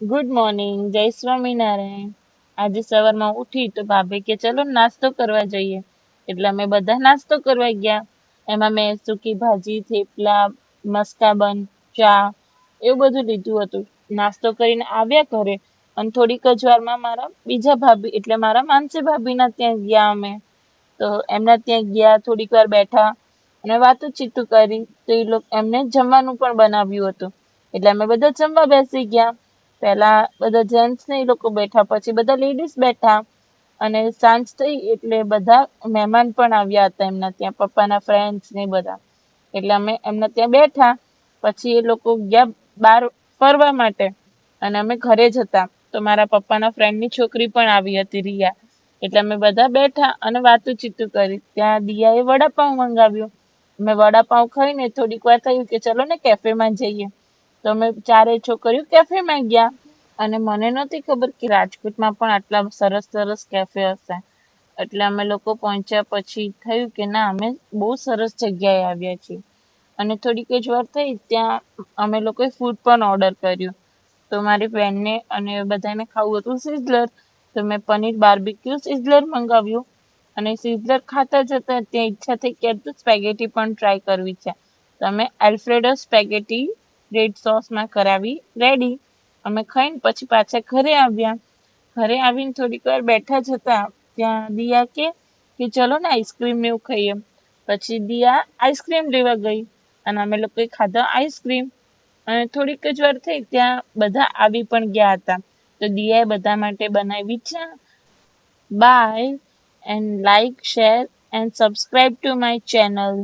Good morning, જય સ્વામિનારાયણ. આજે સવારમાં ઉઠી તો ભાભી કે ચલો નાસ્તો કરવા જઈએ. એટલે અમે બધા નાસ્તો કરવા ગયા. એમાં મેં સૂકી ભાજી, થેપલા, મસ્કાબન, ચા એવું બધું લીધું હતું. નાસ્તો કરીને આવ્યા ઘરે અને થોડીક જ વારમાં મારા બીજા ભાભી એટલે મારા માનસી ભાભીના ત્યાં ગયા અમે. તો એમના ત્યાં ગયા, થોડીક વાર બેઠા અને વાતચીતું કરી. તો એમને જમવાનું પણ બનાવ્યું હતું. એટલે અમે બધા જમવા બેસી ગયા. પહેલા બધા જેન્ટ્સ ને એ લોકો બેઠા, પછી બધા લેડીઝ બેઠા. અને સાંજ થઈ એટલે બધા મહેમાન પણ આવ્યા હતા એમના ત્યાં, પપ્પાના ફ્રેન્ડ્સ ને બધા. એટલે અમે એમના ત્યાં બેઠા. પછી એ લોકો ગયા બહાર ફરવા માટે અને અમે ઘરે જ હતા. તો મારા પપ્પાના ફ્રેન્ડની છોકરી પણ આવી હતી, રિયા. એટલે અમે બધા બેઠા અને વાતચીતું કરી. ત્યાં દિયાએ વડાપાઉં મંગાવ્યું. અમે વડાપાઉં ખાઈને થોડીક વાર થયું કે ચલો ને કેફેમાં જઈએ. તો અમે ચારેય છોકરીઓ કેફેમાં ગયા. અને મને નહોતી ખબર કે રાજકોટમાં પણ આટલા સરસ સરસ કેફે હશે. એટલે અમે લોકો પહોંચ્યા પછી થયું કે ના, અમે બહુ સરસ જગ્યાએ આવ્યા છીએ. અને થોડીક જ વાર થઈ ત્યાં અમે લોકોએ ફૂડ પણ ઓર્ડર કર્યું. તો મારી ફ્રેન્ડને અને બધાને ખાવું હતું સિઝલર. તો મેં પનીર બાર્બીક્યુ સિઝલર મંગાવ્યું. અને સિઝલર ખાતા જતા ત્યાં ઈચ્છા થઈ કે તો સ્પેગેટી પણ ટ્રાય કરવી છે. તો અમે એલ્ફ્રેડો સ્પેગેટી રેડ સોસમાં કરાવી રેડી. અમે ખાઈને પછી પાછા ઘરે આવ્યા. ઘરે આવીને થોડીક વાર બેઠા જ હતા ત્યાં દિયા કે ચલો ને આઈસ્ક્રીમ ને એવું ખાઈએ. પછી દિયા આઈસ્ક્રીમ લેવા ગઈ અને અમે લોકોએ ખાધા આઈસ્ક્રીમ. અને થોડીક જ વાર થઈ ત્યાં બધા આવી પણ ગયા હતા. તો દિયાએ બધા માટે બનાવી ચા. Bye, and like, share and subscribe to my channel.